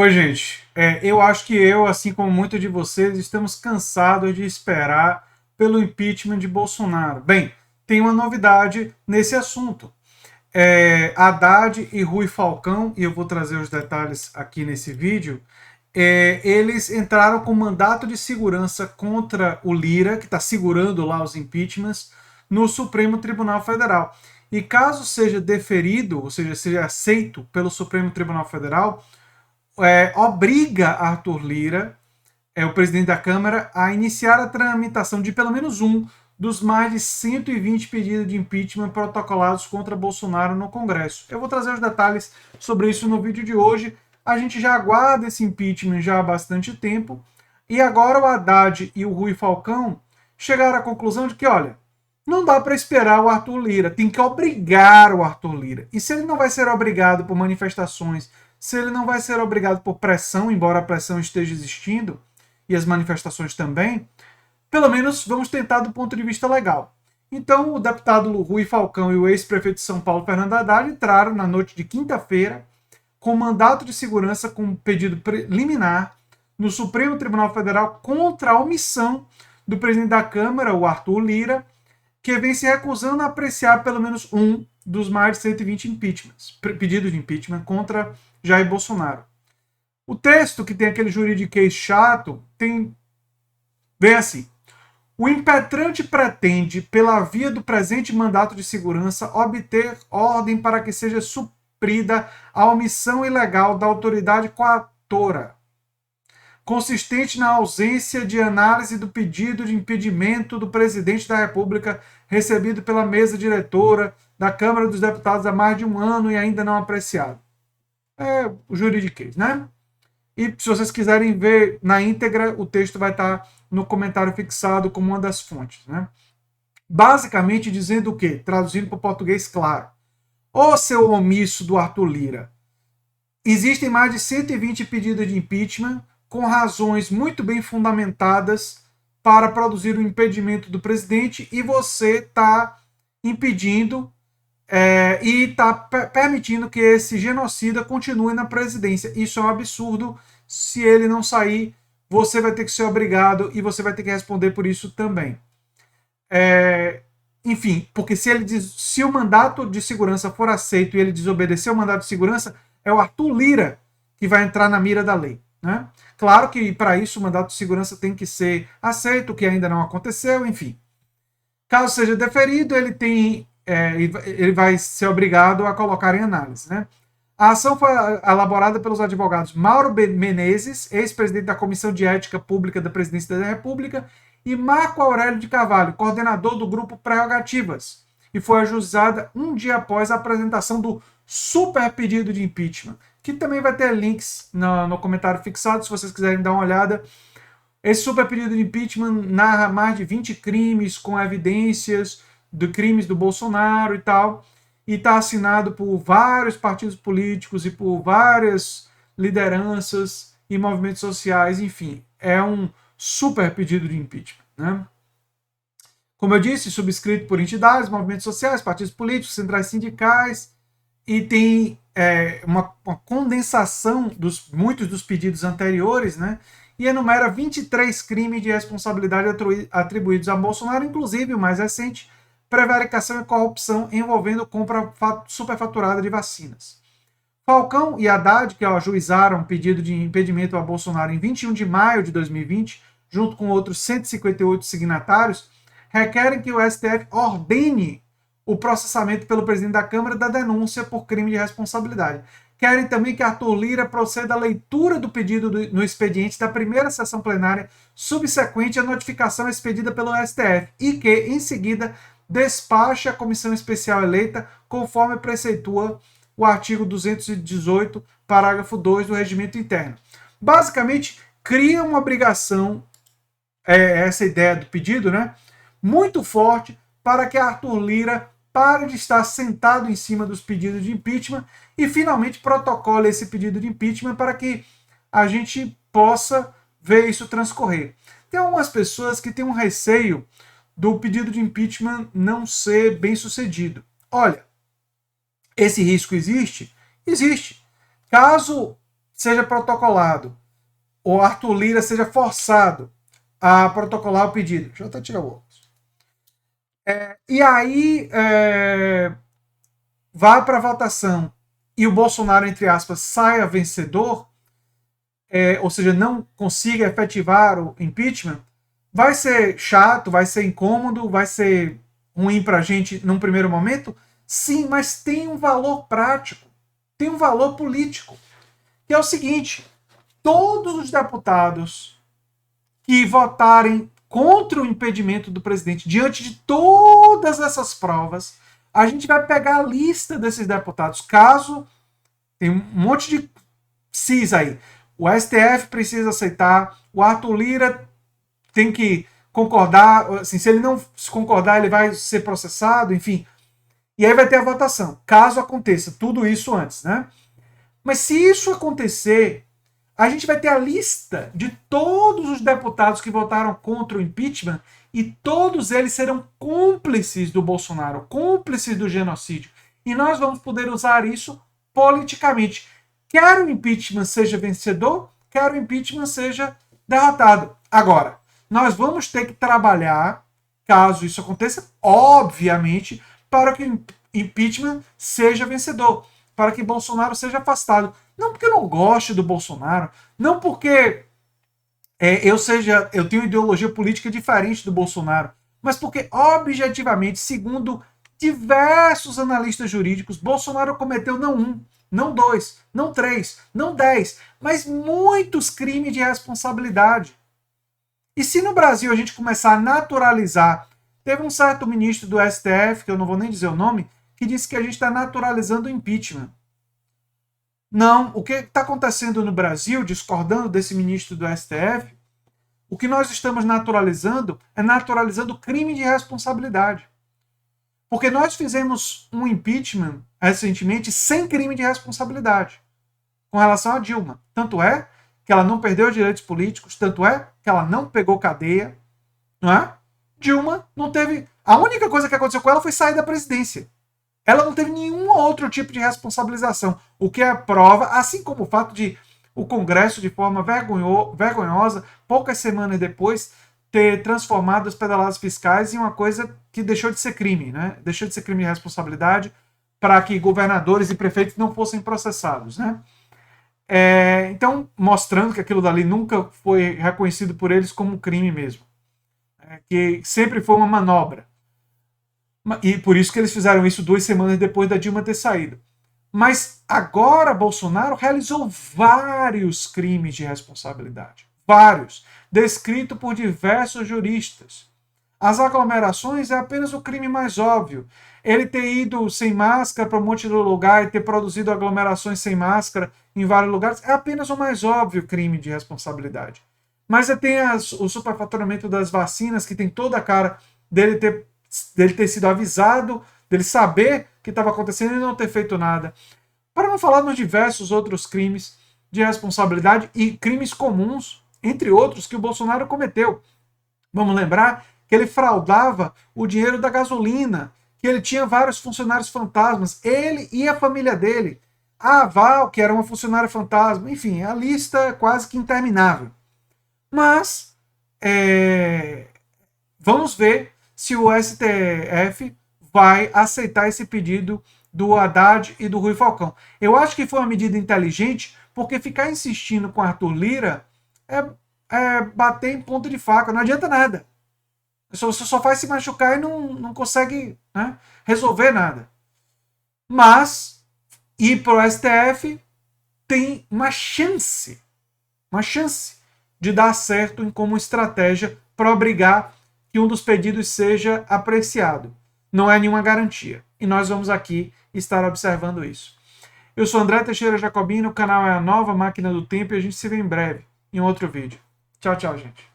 Oi, gente. Eu acho que eu, assim como muitos de vocês, estamos cansados de esperar pelo impeachment de Bolsonaro. Bem, tem uma novidade nesse assunto. Haddad e Rui Falcão, e eu vou trazer os detalhes aqui nesse vídeo, eles entraram com mandato de segurança contra o Lira, que está segurando lá os impeachments, no Supremo Tribunal Federal. E caso seja deferido, ou seja, seja aceito pelo Supremo Tribunal Federal, obriga Arthur Lira, o presidente da Câmara, a iniciar a tramitação de pelo menos um dos mais de 120 pedidos de impeachment protocolados contra Bolsonaro no Congresso. Eu vou trazer os detalhes sobre isso no vídeo de hoje. A gente já aguarda esse impeachment já há bastante tempo, e agora o Haddad e o Rui Falcão chegaram à conclusão de que, olha, não dá para esperar o Arthur Lira, tem que obrigar o Arthur Lira. E se ele não vai ser obrigado por manifestações, se ele não vai ser obrigado por pressão, embora a pressão esteja existindo, e as manifestações também, pelo menos vamos tentar do ponto de vista legal. Então, o deputado Rui Falcão e o ex-prefeito de São Paulo, Fernando Haddad, entraram na noite de quinta-feira com mandato de segurança com pedido preliminar no Supremo Tribunal Federal contra a omissão do presidente da Câmara, o Arthur Lira, que vem se recusando a apreciar pelo menos um dos mais de 120 pedidos de impeachment contra Jair Bolsonaro. O texto, que tem aquele juridiquês chato, vem assim: o impetrante pretende, pela via do presente mandato de segurança, obter ordem para que seja suprida a omissão ilegal da autoridade coatora, consistente na ausência de análise do pedido de impedimento do presidente da República recebido pela mesa diretora da Câmara dos Deputados há mais de um ano e ainda não apreciado. É o juridiquês, né? E se vocês quiserem ver na íntegra, o texto vai estar no comentário fixado como uma das fontes, né? Basicamente dizendo o quê? Traduzindo para o português claro. Ô seu omisso do Arthur Lira, existem mais de 120 pedidos de impeachment com razões muito bem fundamentadas para produzir o impedimento do presidente, e você está impedindo e está permitindo que esse genocida continue na presidência. Isso é um absurdo. Se ele não sair, você vai ter que ser obrigado e você vai ter que responder por isso também. Enfim, porque se o mandato de segurança for aceito e ele desobedecer o mandato de segurança, é o Arthur Lira que vai entrar na mira da lei, né? Claro que para isso o mandato de segurança tem que ser aceito, o que ainda não aconteceu, enfim. Caso seja deferido, ele vai ser obrigado a colocar em análise, né? A ação foi elaborada pelos advogados Mauro Menezes, ex-presidente da Comissão de Ética Pública da Presidência da República, e Marco Aurélio de Carvalho, coordenador do grupo Prerrogativas, e foi ajuizada um dia após a apresentação do super pedido de impeachment, que também vai ter links no comentário fixado, se vocês quiserem dar uma olhada. Esse super pedido de impeachment narra mais de 20 crimes com evidências de crimes do Bolsonaro e tal, e está assinado por vários partidos políticos e por várias lideranças e movimentos sociais, enfim, é um super pedido de impeachment, né? Como eu disse, subscrito por entidades, movimentos sociais, partidos políticos, centrais sindicais, e tem uma condensação dos muitos dos pedidos anteriores, né? E enumera 23 crimes de responsabilidade atribuídos a Bolsonaro, inclusive o mais recente, prevaricação e corrupção envolvendo compra superfaturada de vacinas. Falcão e Haddad, que ajuizaram pedido de impedimento a Bolsonaro em 21 de maio de 2020, junto com outros 158 signatários, requerem que o STF ordene o processamento pelo presidente da Câmara da denúncia por crime de responsabilidade. Querem também que Arthur Lira proceda à leitura do pedido no expediente da primeira sessão plenária subsequente à notificação expedida pelo STF e que, em seguida, despache a comissão especial eleita conforme preceitua o artigo 218, parágrafo 2 do regimento interno. Basicamente, cria uma obrigação, essa ideia do pedido, né, muito forte para que Arthur Lira pare de estar sentado em cima dos pedidos de impeachment e finalmente protocole esse pedido de impeachment para que a gente possa ver isso transcorrer. Tem algumas pessoas que têm um receio do pedido de impeachment não ser bem sucedido. Olha, esse risco existe? Existe. Caso seja protocolado, ou Arthur Lira seja forçado a protocolar o pedido. Deixa eu até tirar o óculos. E aí vai para a votação e o Bolsonaro, entre aspas, saia vencedor, ou seja, não consiga efetivar o impeachment, vai ser chato, vai ser incômodo, vai ser ruim para a gente num primeiro momento, sim, mas tem um valor prático, tem um valor político, que é o seguinte: todos os deputados que votarem contra o impedimento do presidente, diante de todas essas provas, a gente vai pegar a lista desses deputados, caso tem um monte de cis aí. O STF precisa aceitar, o Arthur Lira tem que concordar, assim, se ele não se concordar, ele vai ser processado, enfim. E aí vai ter a votação, caso aconteça tudo isso antes, né? Mas se isso acontecer, a gente vai ter a lista de todos os deputados que votaram contra o impeachment e todos eles serão cúmplices do Bolsonaro, cúmplices do genocídio. E nós vamos poder usar isso politicamente. Quer o impeachment seja vencedor, quer o impeachment seja derrotado. Agora, nós vamos ter que trabalhar, caso isso aconteça, obviamente, para que o impeachment seja vencedor, para que Bolsonaro seja afastado. Não porque eu não goste do Bolsonaro, não porque eu tenho ideologia política diferente do Bolsonaro, mas porque, objetivamente, segundo diversos analistas jurídicos, Bolsonaro cometeu não um, não dois, não três, não 10, mas muitos crimes de responsabilidade. E se no Brasil a gente começar a naturalizar, teve um certo ministro do STF, que eu não vou nem dizer o nome, que disse que a gente está naturalizando o impeachment. Não, o que está acontecendo no Brasil, discordando desse ministro do STF, o que nós estamos naturalizando é naturalizando crime de responsabilidade. Porque nós fizemos um impeachment recentemente sem crime de responsabilidade com relação a Dilma. Tanto é que ela não perdeu direitos políticos, tanto é que ela não pegou cadeia, não é? Dilma não teve... A única coisa que aconteceu com ela foi sair da presidência. Ela não teve nenhum outro tipo de responsabilização, o que é a prova, assim como o fato de o Congresso, de forma vergonhosa, poucas semanas depois, ter transformado as pedaladas fiscais em uma coisa que deixou de ser crime, né? Deixou de ser crime de responsabilidade para que governadores e prefeitos não fossem processados, né? Então, mostrando que aquilo dali nunca foi reconhecido por eles como crime mesmo. Que sempre foi uma manobra. E por isso que eles fizeram isso 2 semanas depois da Dilma ter saído. Mas agora Bolsonaro realizou vários crimes de responsabilidade. Vários. Descrito por diversos juristas. As aglomerações é apenas o crime mais óbvio. Ele ter ido sem máscara para um monte de lugar e ter produzido aglomerações sem máscara em vários lugares é apenas o mais óbvio crime de responsabilidade. Mas tem o superfaturamento das vacinas, que tem toda a cara dele ter sido avisado, dele saber que estava acontecendo e não ter feito nada. Para não falar nos diversos outros crimes de responsabilidade e crimes comuns, entre outros, que o Bolsonaro cometeu. Vamos lembrar que ele fraudava o dinheiro da gasolina, que ele tinha vários funcionários fantasmas, ele e a família dele. A Val, que era uma funcionária fantasma, enfim, a lista é quase que interminável. Mas vamos ver se o STF vai aceitar esse pedido do Haddad e do Rui Falcão. Eu acho que foi uma medida inteligente, porque ficar insistindo com Arthur Lira é bater em ponta de faca, não adianta nada. Você só faz se machucar e não consegue, né, resolver nada. Mas ir para o STF tem uma chance de dar certo como estratégia para obrigar que um dos pedidos seja apreciado. Não é nenhuma garantia. E nós vamos aqui estar observando isso. Eu sou André Teixeira Jacobino, o canal é a Nova Máquina do Tempo e a gente se vê em breve em outro vídeo. Tchau, tchau, gente.